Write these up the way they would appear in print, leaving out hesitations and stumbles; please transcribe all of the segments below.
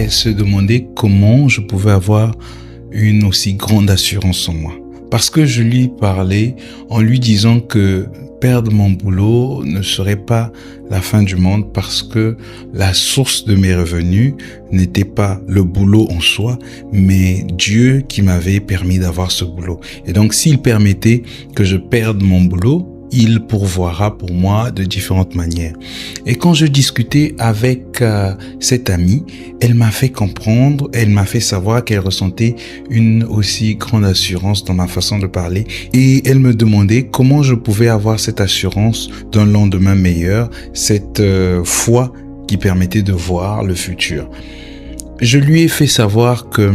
elle se demandait comment je pouvais avoir une aussi grande assurance en moi. Parce que je lui parlais en lui disant que perdre mon boulot ne serait pas la fin du monde parce que la source de mes revenus n'était pas le boulot en soi, mais Dieu qui m'avait permis d'avoir ce boulot. Et donc, s'il permettait que je perde mon boulot, il pourvoira pour moi de différentes manières. Et quand je discutais avec cette amie, elle m'a fait comprendre, elle m'a fait savoir qu'elle ressentait une aussi grande assurance dans ma façon de parler. Et elle me demandait comment je pouvais avoir cette assurance d'un lendemain meilleur, cette foi qui permettait de voir le futur. Je lui ai fait savoir que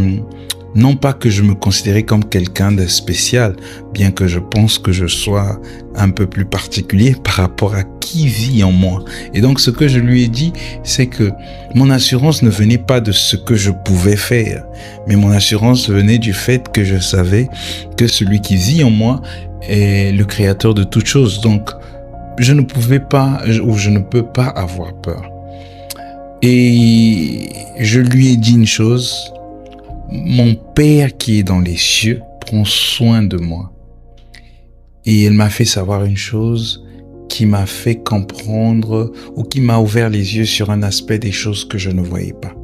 non pas que je me considérais comme quelqu'un de spécial, bien que je pense que je sois un peu plus particulier par rapport à qui vit en moi. Et donc ce que je lui ai dit, c'est que mon assurance ne venait pas de ce que je pouvais faire, mais mon assurance venait du fait que je savais que celui qui vit en moi est le créateur de toutes choses. Donc je ne pouvais pas ou je ne peux pas avoir peur. Et je lui ai dit une chose: mon Père qui est dans les cieux prend soin de moi. Et elle m'a fait savoir une chose qui m'a fait comprendre ou qui m'a ouvert les yeux sur un aspect des choses que je ne voyais pas.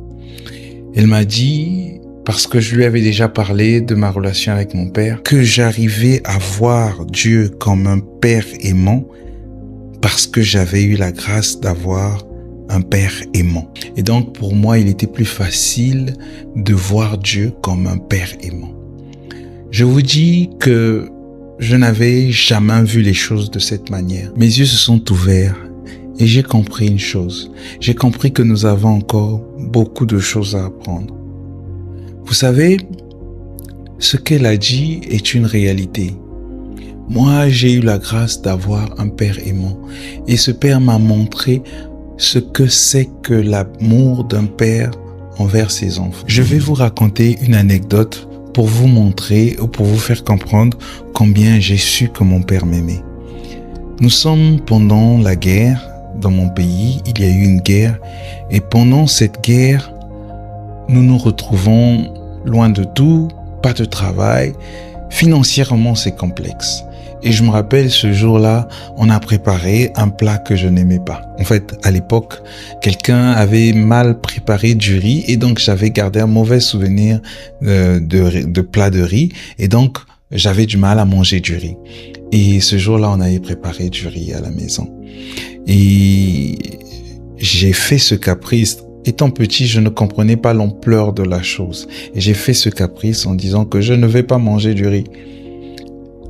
Elle m'a dit, parce que je lui avais déjà parlé de ma relation avec mon père, que j'arrivais à voir Dieu comme un père aimant parce que j'avais eu la grâce d'avoir un père aimant. Et donc, pour moi, il était plus facile de voir Dieu comme un père aimant. Je vous dis que je n'avais jamais vu les choses de cette manière. Mes yeux se sont ouverts et j'ai compris une chose. J'ai compris que nous avons encore beaucoup de choses à apprendre. Vous savez, ce qu'elle a dit est une réalité. Moi, j'ai eu la grâce d'avoir un père aimant. Et ce père m'a montré ce que c'est que l'amour d'un père envers ses enfants. Je vais vous raconter une anecdote pour vous montrer ou pour vous faire comprendre combien j'ai su que mon père m'aimait. Nous sommes pendant la guerre dans mon pays, il y a eu une guerre et pendant cette guerre, nous nous retrouvons loin de tout, pas de travail, financièrement c'est complexe. Et je me rappelle, ce jour-là, on a préparé un plat que je n'aimais pas. En fait, à l'époque, quelqu'un avait mal préparé du riz et donc j'avais gardé un mauvais souvenir de plat de riz et donc j'avais du mal à manger du riz. Et ce jour-là, on avait préparé du riz à la maison. Et j'ai fait ce caprice. Étant petit, je ne comprenais pas l'ampleur de la chose. Et j'ai fait ce caprice en disant que je ne vais pas manger du riz.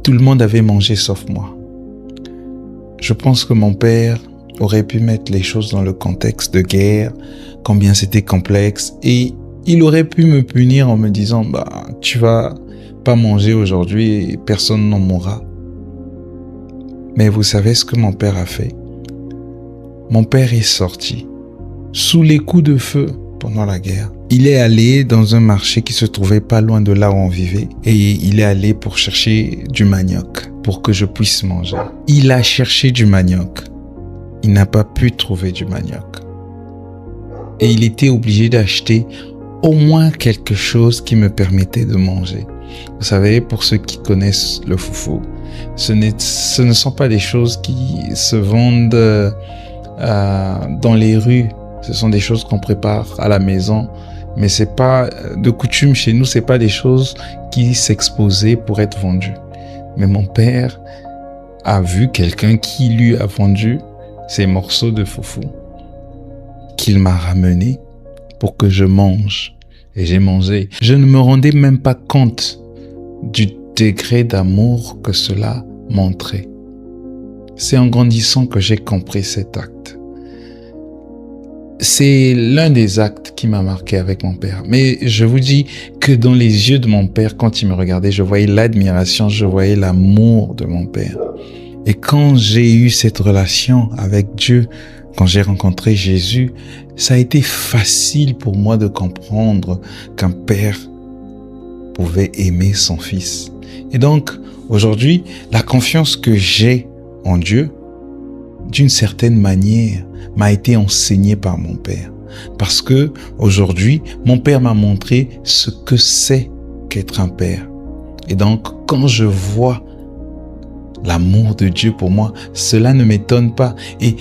Tout le monde avait mangé sauf moi. Je pense que mon père aurait pu mettre les choses dans le contexte de guerre, combien c'était complexe, et il aurait pu me punir en me disant « tu vas pas manger aujourd'hui et personne n'en mourra ». Mais vous savez ce que mon père a fait? Mon père est sorti sous les coups de feu pendant la guerre. Il est allé dans un marché qui se trouvait pas loin de là où on vivait et il est allé pour chercher du manioc pour que je puisse manger. Il a cherché du manioc. Il n'a pas pu trouver du manioc. Et il était obligé d'acheter au moins quelque chose qui me permettait de manger. Vous savez, pour ceux qui connaissent le foufou, ce ne sont pas des choses qui se vendent dans les rues. Ce sont des choses qu'on prépare à la maison. Mais c'est pas de coutume chez nous, c'est pas des choses qui s'exposaient pour être vendues. Mais mon père a vu quelqu'un qui lui a vendu ces morceaux de foufou qu'il m'a ramené pour que je mange. Et j'ai mangé. Je ne me rendais même pas compte du degré d'amour que cela montrait. C'est en grandissant que j'ai compris cet acte. C'est l'un des actes qui m'a marqué avec mon père. Mais je vous dis que dans les yeux de mon père, quand il me regardait, je voyais l'admiration, je voyais l'amour de mon père. Et quand j'ai eu cette relation avec Dieu, quand j'ai rencontré Jésus, ça a été facile pour moi de comprendre qu'un père pouvait aimer son fils. Et donc, aujourd'hui, la confiance que j'ai en Dieu, d'une certaine manière, m'a été enseignée par mon père. Parce que aujourd'hui, mon père m'a montré ce que c'est qu'être un père. Et donc, quand je vois l'amour de Dieu pour moi, cela ne m'étonne pas. Et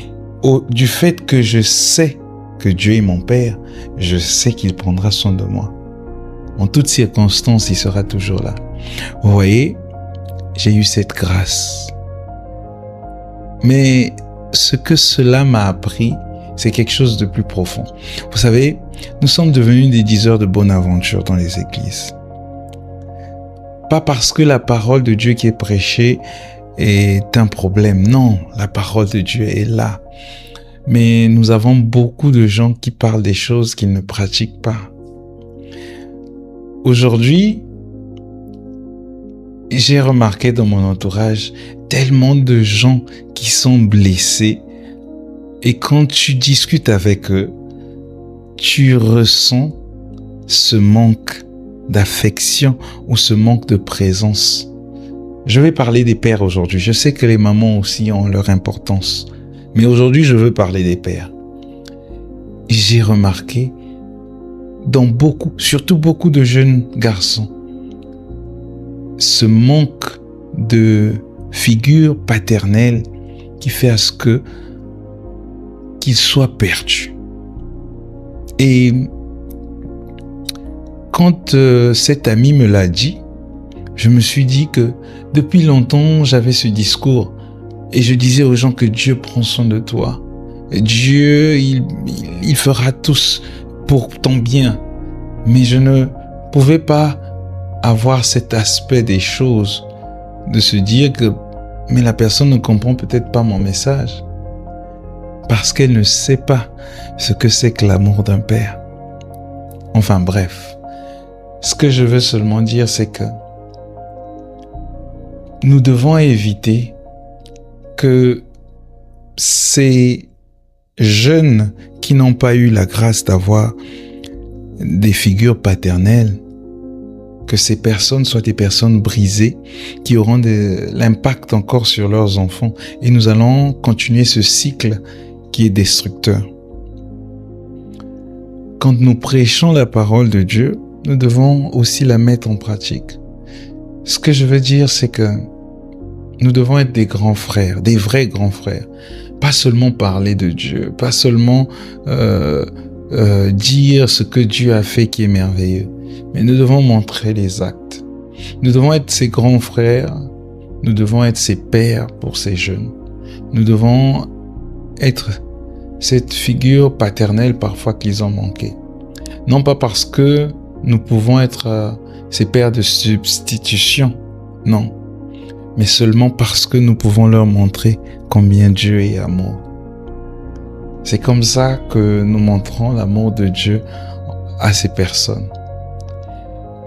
du fait que je sais que Dieu est mon père, je sais qu'il prendra soin de moi. En toutes circonstances, il sera toujours là. Vous voyez, j'ai eu cette grâce. Mais ce que cela m'a appris, c'est quelque chose de plus profond. Vous savez, nous sommes devenus des diseurs de bonne aventure dans les églises. Pas parce que la parole de Dieu qui est prêchée est un problème. Non, la parole de Dieu est là. Mais nous avons beaucoup de gens qui parlent des choses qu'ils ne pratiquent pas. Aujourd'hui, j'ai remarqué dans mon entourage tellement de gens qui sont blessés et quand tu discutes avec eux, tu ressens ce manque d'affection ou ce manque de présence. Je vais parler des pères aujourd'hui. Je sais que les mamans aussi ont leur importance. Mais aujourd'hui, je veux parler des pères. J'ai remarqué surtout beaucoup de jeunes garçons, ce manque de figure paternelle qui fait à ce qu'ils soient perdus. Et quand cet ami me l'a dit, je me suis dit que depuis longtemps, j'avais ce discours et je disais aux gens que Dieu prend soin de toi. Dieu, il fera tout pour ton bien. Mais je ne pouvais pas avoir cet aspect des choses, de se dire que mais la personne ne comprend peut-être pas mon message parce qu'elle ne sait pas ce que c'est que l'amour d'un père. Enfin bref, ce que je veux seulement dire, c'est que nous devons éviter que ces jeunes qui n'ont pas eu la grâce d'avoir des figures paternelles, que ces personnes soient des personnes brisées qui auront de l'impact encore sur leurs enfants. Et nous allons continuer ce cycle qui est destructeur. Quand nous prêchons la parole de Dieu, nous devons aussi la mettre en pratique. Ce que je veux dire, c'est que nous devons être des grands frères, des vrais grands frères. Pas seulement parler de Dieu, pas seulement dire ce que Dieu a fait qui est merveilleux. Mais nous devons montrer les actes. Nous devons être ces grands frères, nous devons être ces pères pour ces jeunes. Nous devons être cette figure paternelle parfois qu'ils ont manqué. Non pas parce que nous pouvons être ces pères de substitution, non. Mais seulement parce que nous pouvons leur montrer combien Dieu est amour. C'est comme ça que nous montrons l'amour de Dieu à ces personnes.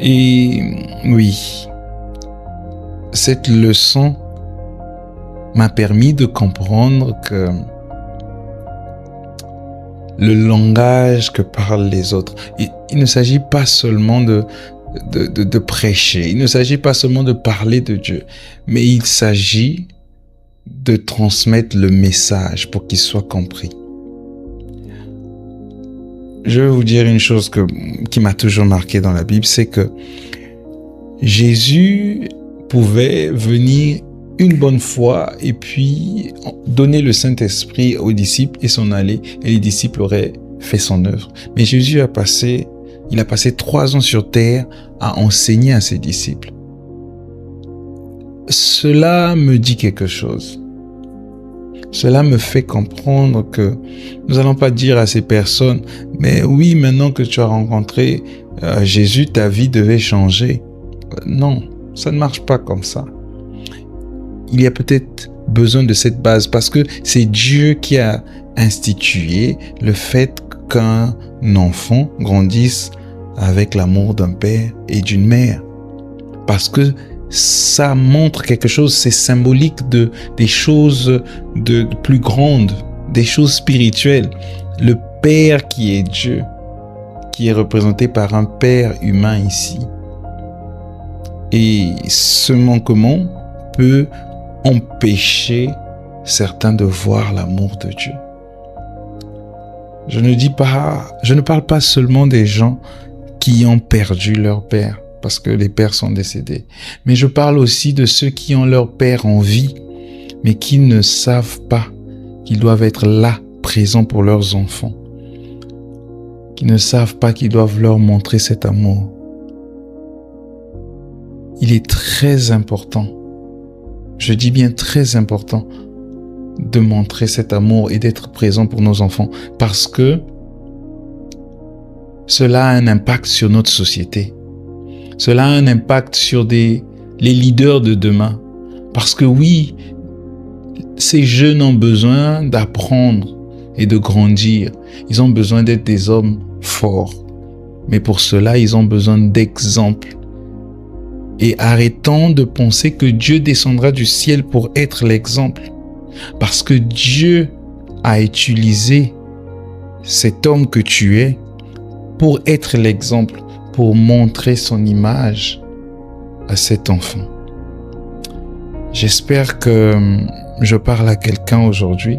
Et oui, cette leçon m'a permis de comprendre que le langage que parlent les autres, il ne s'agit pas seulement de prêcher, il ne s'agit pas seulement de parler de Dieu, mais il s'agit de transmettre le message pour qu'il soit compris. Je vais vous dire une chose qui m'a toujours marqué dans la Bible, c'est que Jésus pouvait venir une bonne fois et puis donner le Saint-Esprit aux disciples et s'en aller, et les disciples auraient fait son œuvre. Mais Jésus a passé 3 ans sur terre à enseigner à ses disciples. Cela me dit quelque chose. Cela me fait comprendre que nous n'allons pas dire à ces personnes, mais oui, maintenant que tu as rencontré Jésus, ta vie devait changer. Non, ça ne marche pas comme ça. Il y a peut-être besoin de cette base parce que c'est Dieu qui a institué le fait qu'un enfant grandisse avec l'amour d'un père et d'une mère. Parce que ça montre quelque chose, c'est symbolique des choses de plus grandes, des choses spirituelles. Le Père qui est Dieu, qui est représenté par un Père humain ici. Et ce manquement peut empêcher certains de voir l'amour de Dieu. Je ne parle pas seulement des gens qui ont perdu leur père, parce que les pères sont décédés. Mais je parle aussi de ceux qui ont leur père en vie, mais qui ne savent pas qu'ils doivent être là, présents pour leurs enfants. Qui ne savent pas qu'ils doivent leur montrer cet amour. Il est très important, je dis bien très important, de montrer cet amour et d'être présent pour nos enfants, parce que cela a un impact sur notre société. Cela a un impact sur les leaders de demain. Parce que oui, ces jeunes ont besoin d'apprendre et de grandir. Ils ont besoin d'être des hommes forts. Mais pour cela, ils ont besoin d'exemples. Et arrêtons de penser que Dieu descendra du ciel pour être l'exemple. Parce que Dieu a utilisé cet homme que tu es pour être l'exemple, pour montrer son image à cet enfant. J'espère que je parle à quelqu'un aujourd'hui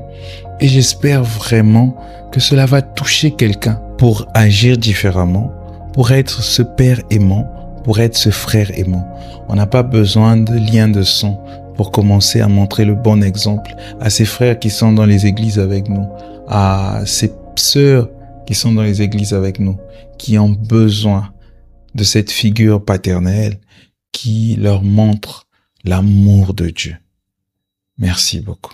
et j'espère vraiment que cela va toucher quelqu'un pour agir différemment, pour être ce père aimant, pour être ce frère aimant. On n'a pas besoin de lien de sang pour commencer à montrer le bon exemple à ces frères qui sont dans les églises avec nous, à ces sœurs qui sont dans les églises avec nous, qui ont besoin de cette figure paternelle qui leur montre l'amour de Dieu. Merci beaucoup.